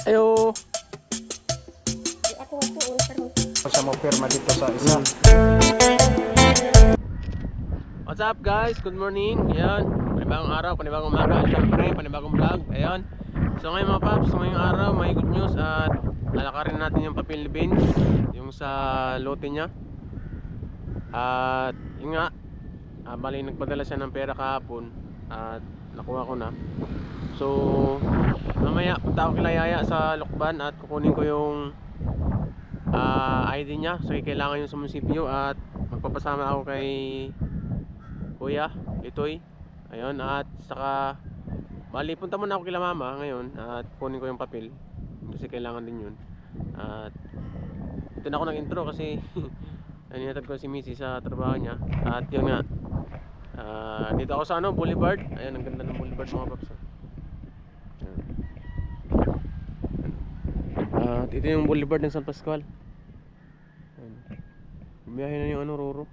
Ayo. Ako nga po, pero Sa mo pirma dito sa isa. What's up guys? Good morning. Ayan, panibagong araw, panibagong umaga. Siyempre, panibagong vlog. Ayan. So ngayon mga paps, ngayong araw may good news at lalakarin natin yung papel beans, yung sa lote niya. At yun nga, bali nagpadala siya ng pera kahapon at nakuha ko na. So mamaya punta ako kila Yaya sa Lokban at kukunin ko yung ID niya. So kailangan yung sa munisipyo at magpapasama ako kay Kuya Itoy. Ayun, at saka bali punta muna ako kila Mama ngayon at kunin ko yung papel kasi kailangan din yun. At ito na ako nag-intro kasi naninatag ko si Missy sa trabaho niya. At yun nga, dito ako sa Boulevard. Ayan, ang ganda ng Boulevard mga paps. At ito yung Boulevard ng San Pascual. Biyahe na yung Roro.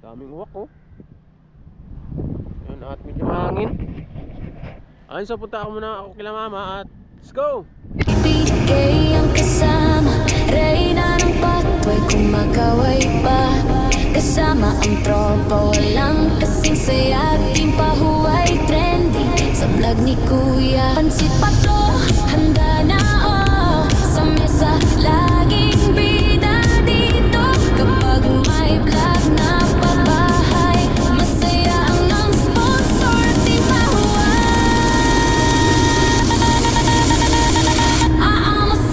Daming uwak oh. Ayun, at medyo mahangin. Ayun, so punta ako muna ako kila Mama at let's go! Ibigay ang kasama, reyna ng patway kung magaway pa. Kasama ang tropa, walang kasing saya. Ating pahuway trending sa vlog ni Kuya. Pansit pa to, handa na oh. Sa mesa, laging bida dito. Kapag may vlog na pabahay, masaya ang sponsor, ating pahuway.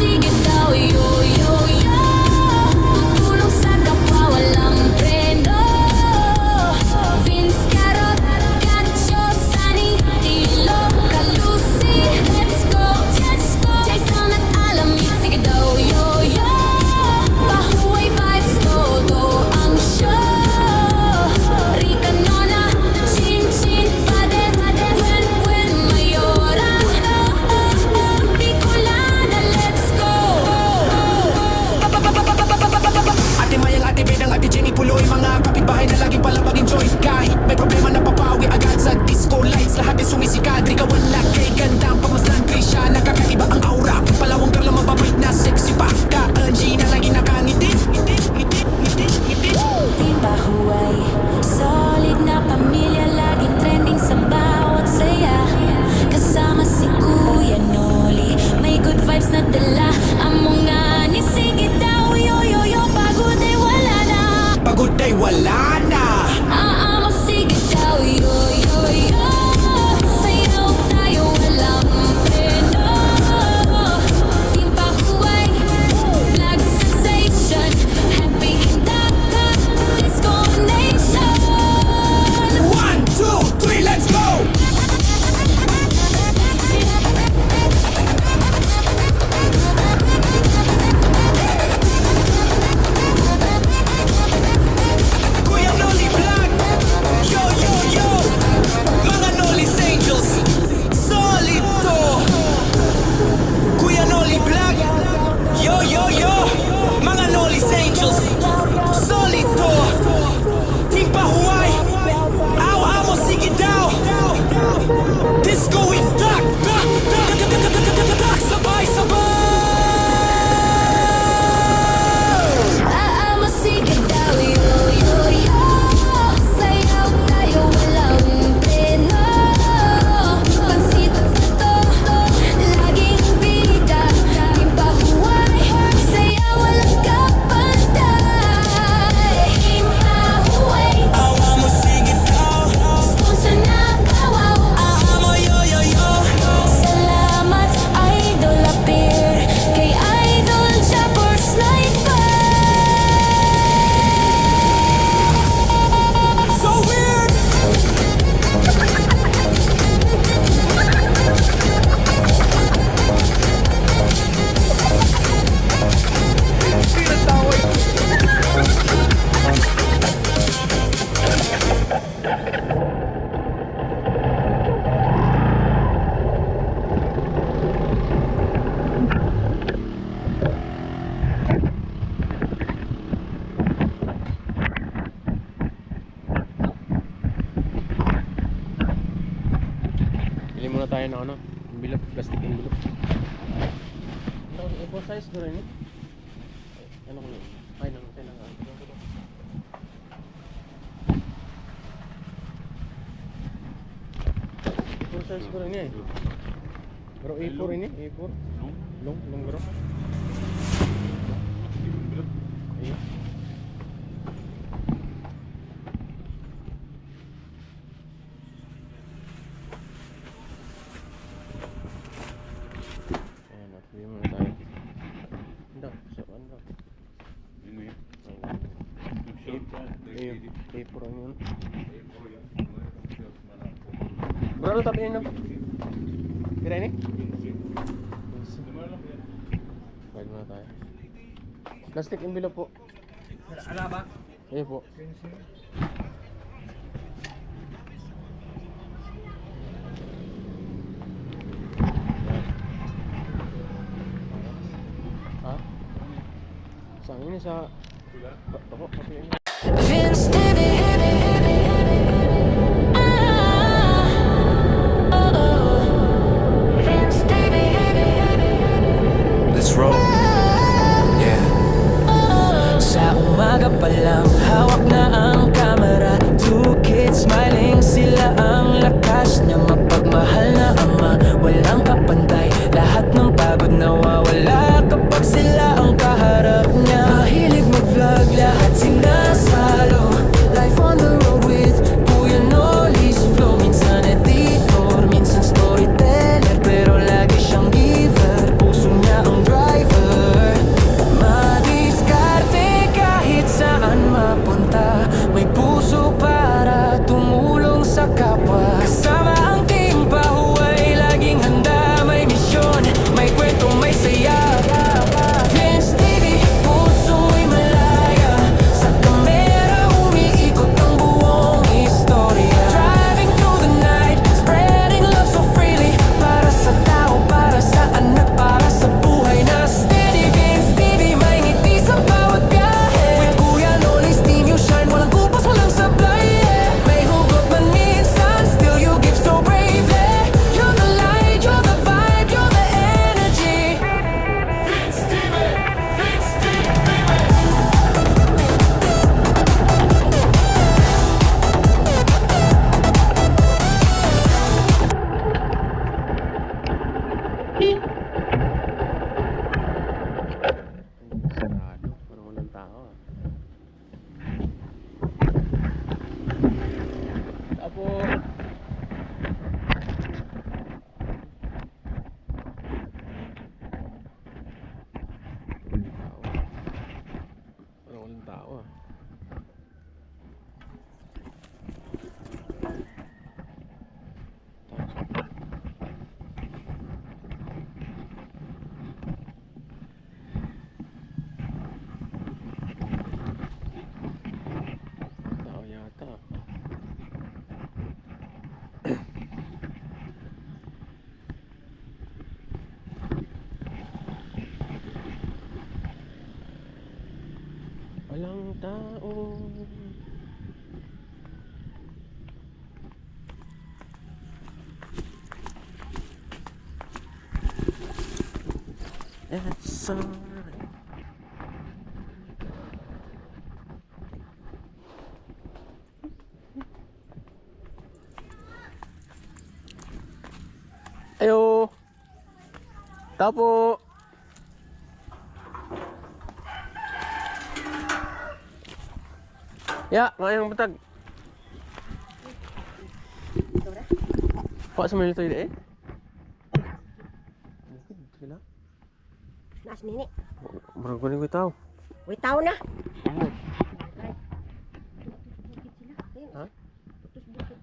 Sige daw, yo, yo, yo. Tutulong sa kapwa, walang preno. Vince, Carrot, Gancho, Sunny, Tilo, Calusi. Let's go, Jason at Alamid. Sige daw, yo, yo. Pahuway vibes, todo ang show. Rika, Nona, Chin, Chin, Padet, Gwen, Mayora. Bicolana, let's go. Ate Mayang, Ate Bedang, Ate Jenny Puloy, mga kapitbahay na laging pala mag-enjoy. Kahit may problema na papawi agad sa disco lights. Lahat ay sumisikad, di ka wala kay gandang pamaslan. Krisha, nakakaiba ang aura. Palawang Carla, mababait na sexy pa. Ka-Angie na lagi nakangiti. Team Pahuway, solid na pamilya, laging trending sa bawat saya. Kasama si Kuya Noli, may good vibes na dala. Among nga ni sige daw, yo, yo, yo. Pagod ay wala na. Pagod ay wala na. Amo sige daw, yo, yo, yo. Sayaw tayo, walang preno. Team Pahuway, vlog sensation. Happy in the disco nation. 1, 2, 3, let's go! Kuya Noli Vlog! Yo, yo, yo! Mga Noli's Angels! Solid to! Kuya Noli Vlog! Yo, yo, yo! Mga Noli's Angels! Solid to! Team Pahuway! Amo, sige daw! Disco is dark! Sabay, sabay! Amo sige daw, yo, yo, yo. Sayaw tayo, walang preno. Pansit to, laging bida. Team Pahuway, sayaw walang kapantay. Team Pahuway, Amo, sige daw! sponsor na kawaw. Amo, yo, yo, yo! Salamat, Idol Appear. Kay Idol Jabber Sniper. So weird! Bili muna tayo ng bilog. Plastic envelope. Ano, A4 size ko rin eh. Ano ko yun? Ay, namatay na nga. A4 size ko rin eh. Bro, A4 ini, A4. Long bro. Iya. Enak, dia mana tayo? Enggak, siapaan enggak? Ini. A4 ini. Bro, lu tapi ini apa? Kira ini? Bayad muna tayo. Plastic envelope po. Ala ba? Iya po. Ha? Saan ini sa... Ako, pati ini. Vince TV. Vince TV. Let's roll. Yeah. Sa umaga pa lang, hawak na ang kamera. Two kids smiling, sila ang lakas niya. Mapagmahal na ama, walang kapantay. Lahat ng pagod nawawala kapag sila ang kaharap niya. Mahilig mag-vlog, lahat sinasalo. Life on the road with Kuya Nolly's flow. Minsan editor, minsan storyteller, pero lagi siyang giver. Puso niya ang driver. Madiskarte kahit saan mapunta. May puso para tumulong sa kapwa. Kasama ang team pahuway, laging handa. May misyon, may kwento, may saya. Vince TV, puso'y malaya. Sa kamera umiikot ang buong istorya. Driving through the night, spreading love so freely. Para sa tao, para sa anak, para sa buhay na steady. Vince TV, may ngiti sa bawat biyahe. With Kuya Nolly's team, you shine. Walang kupas, walang sablay, yeah. May hugot man minsan, still you give so bravely. You're the light, you're the vibe, you're the energy. Vince TV, Vince TV. Sarado, parang walang tao ah. Apo. Parang walang tao ah. Tao yata. Walang tao. It's alright. Ayo. Tapo. Ya, ngayong batag. Pak semua itu eh. Sila. Nas nini. Baru ko tahu. Uy, tao na. Ha? Putus bukid.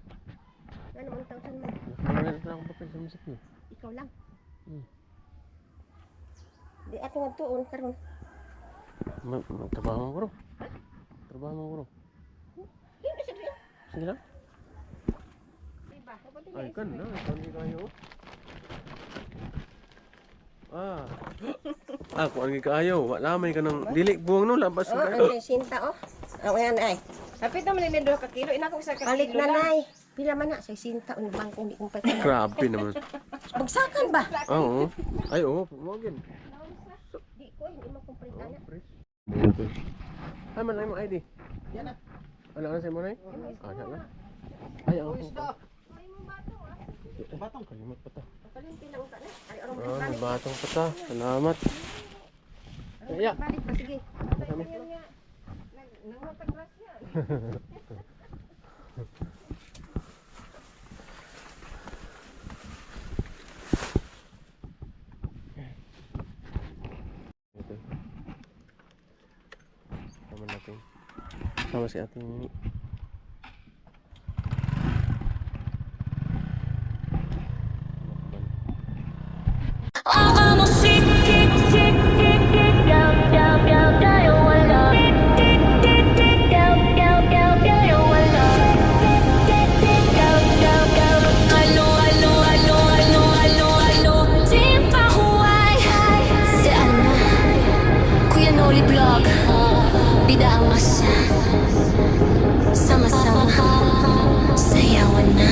Ano naman tao mo? Nakamagal na ako papel sa musik niyo. Ikaw lang. Hmm. Di ato magtuon karon. Trabaho mo bro. Trabaho mo bro. Hindi sa dito. Sige lang. Diba? Ay kan na, hindi kayo. Ako ang kayo, wala may ka ng dili buwang no labas Oh, ka. ay sinta oh. Ayan ay. Kapit naman ni 2 ka kilo, ina ko sa ka Palit kilo na lang. nay. Pila man na sa sinta un bangko di kumpay. Grabe naman. Bagsakan ba? Oo. Ay, oo. Huwag yun. Di ko, hindi mo complete na. Ay, man lang yung ID. Yan na. Ano na sa'yo mo na Ah, yan na. Ay, ako. Batong. Kalimot pa ta. Kalimpi lang ka na. Ay, arong Ah, may balik. batong pa ta. Salamat. Kaya. Balik pa, sige. Nangutang rasya. Ito. Sama natin. Sama si ating Mimi. Vamos tik tik tik tik tik down down down tayo wala. Tik tik tik down down down tayo wala. Tik tik tik down down down. Ano Team Pahuay. Si Ana Kuya Noli Vlog. Bida ang masa. Sama-sama sayawan na.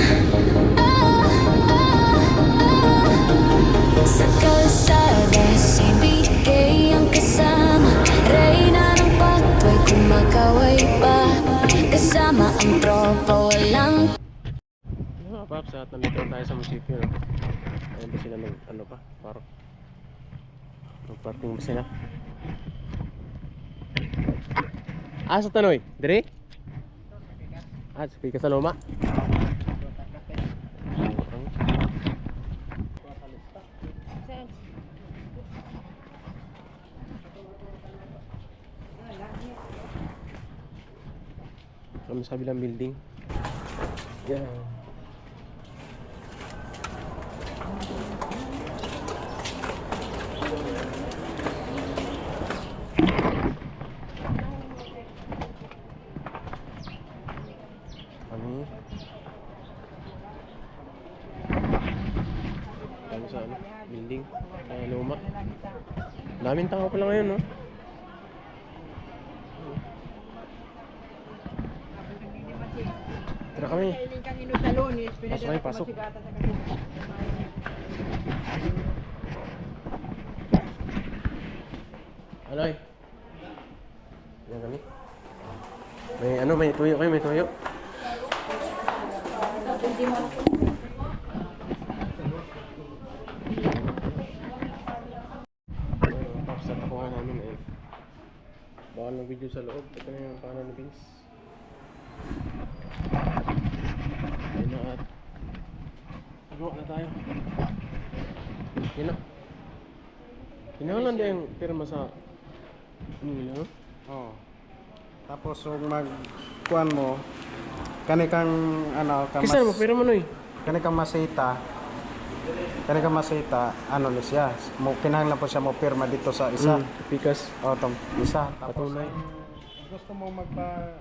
Sa kalsada, si BK ang kasama. Reyna ng patway, kumakaway pa. Kasama ang tropa, walang Mga paps, at nandito na tayo sa munisipyo. No? Ayun ba sila ng ano pa? Park. Nag-parking ba sila? Ah, sa Tanoy? Dire? Ah, sa Pika sa Luma? Kami sa kabilang building. Yan. Kami sa ano, building. Luma. Daming tao pala ngayon, no? Tara kami. Pasok kami, pasok. Aloy. Yan kami. May ano, may tuyo kayo, may tuyo. Tapos natakuha namin eh. Bawal ng video sa loob. Ito na yung pangalan ni Vince. Ayun na at agawa na tayo. Yun na. Kinahalan din yung pirma sa nila, no? Oo. Tapos kung magkuhan mo, kani kang ano, Kisa mo, pirma no eh. kani kang masita. Kani kang masita, ano ni siya. Mo kinahanglan po siya mo pirma dito sa isa. Pikas. O tong isa. Tapos Patunay. gusto mo magpa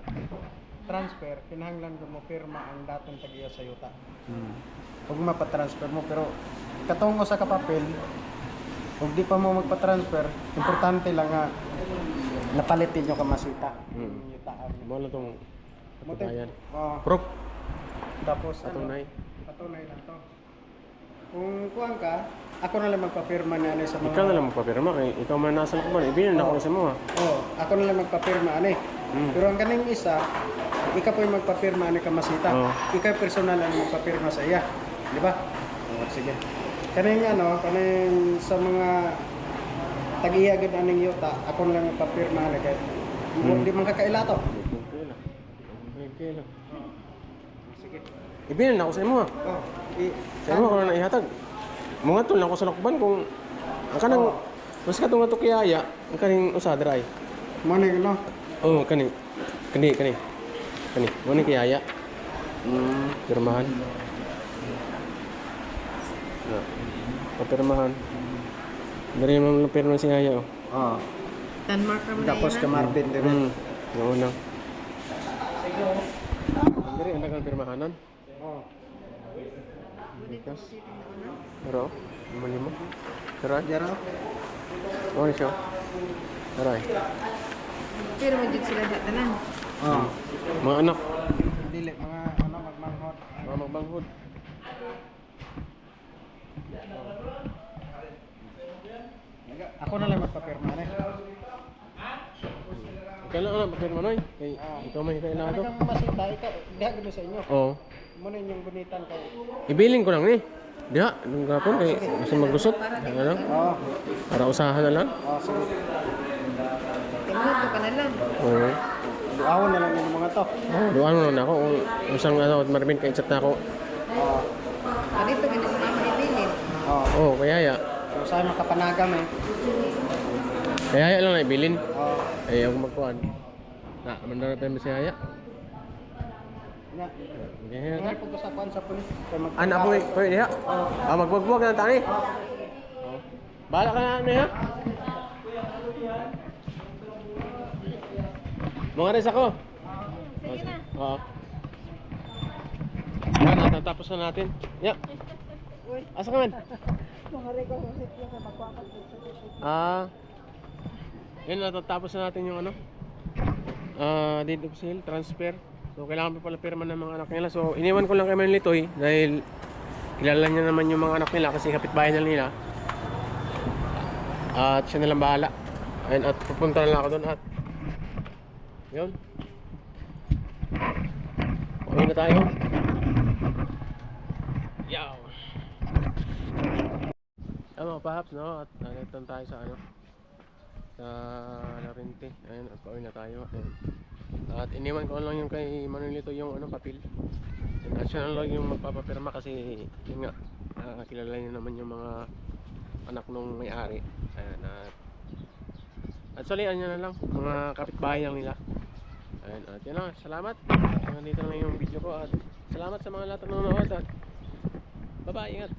transfer, kinahanglan mo pirma ang datong tagiya sa yuta. Huwag mapa-transfer mo pero katong sa kapapel, kung di pa mo magpa-transfer, importante lang nga napalitin nyo ka masita. Yung yutaan. Mo na itong patunayan. Oo. Proof. Tapos Patunay. patunay lang to. Kung kuhan ka, ako na lang magpapirma na ano sa mga... Ikaw na lang magpapirma kay ikaw man nasa lakban. Ibinin ako sa mo ha. Oo, ako na lang magpapirma ano eh. Pero ang kaning isa, ikaw po yung magpapirma ano ka masita. Oo. Ikaw personal lang magpapirma sa iya. Di ba? Oo, sige. Kaning ano, kaning sa mga tag-iya gid aning yuta, ako na lang magpapirma ano kay di man kakaila to. Okay lang. Okay lang. Sige. Ibinin ako sa mo ha. Oh, Sa mo ako na ihatag. Mga tol lang ko sa lakban kung ang kanang mas katong nga to kiyaya ang kaning usadra ay. mo ni no. Oh, kani. Kani. Mo ni kiyaya. Pirmahan. Na. Papirmahan. Dari mo pirma si Yaya oh. Oh. Denmark naman Tapos ka Marvin dire. Una. Dari ang dagang pirmahanan. Oh. Bikas. Pero, lima. Tara. Jaro. Oh, siya. Tara. Pero magigit sila dito na. Oh. Mga anak. Dili mga ano magmanghod. Mga magbanghod. Ako na lang magpapirma na. Kailangan na papirma noy. Kay ikaw may kailangan Ano to. kang masita, ikaw, diha gano'n sa inyo. Oo. Muna yung gunitan kay... Ibilin ko lang ni. Diha, nung gapon kay gusto magusot. Ano? Oo. Para usahan na lang. Oo, sige. Tinuto ka na lang. Oo. Duawon na lang yung mga to. Oh, doon mo na ako. Kung isang ano, marmin kay chat na ako. Oo. Dito, ganito na yung bilin. Oo. Oo, kaya ya. Kung saan makapanagam eh. Kaya ya lang na ibilin. Oo. Ay, ako magkuhan. Na, mandara pa yung masihaya. Nga. Kaya ya. Ngayon po sa kuan sa pulis. Kaya Anak mo, pwede diha. Ah, magbugbog na tani. Oh. Bahala ka na niya. Mga res ako. Sige na. Oo. Yan, natatapos na natin. Ya. Asa ka man? Ah. Yan, natatapos na natin yung ano. Deed of sale, transfer. So, kailangan pa pala pirma ng mga anak nila. So, iniwan ko lang kay Manlitoy dahil kilala niya naman yung mga anak nila kasi kapitbahay na nila. At siya na lang bahala. Ayun, at pupunta na lang ako doon at yun. Okay na tayo. Yaw. Mga pahaps, no? At nalitan tayo sa ano, sa Larente. Ayun, at pauwi na tayo. Ayun. At iniwan ko lang yung kay Manolito yung ano, papel. At siya na lang yung magpapapirma kasi yun nga, kilala niya naman yung mga anak nung may-ari. Ayun, at salian niya na lang, mga kapitbahay lang nila. Ayun, at yun lang, salamat. Nandito na lang yung video ko at salamat sa mga lahat ng nanonood at bye-bye, ingat.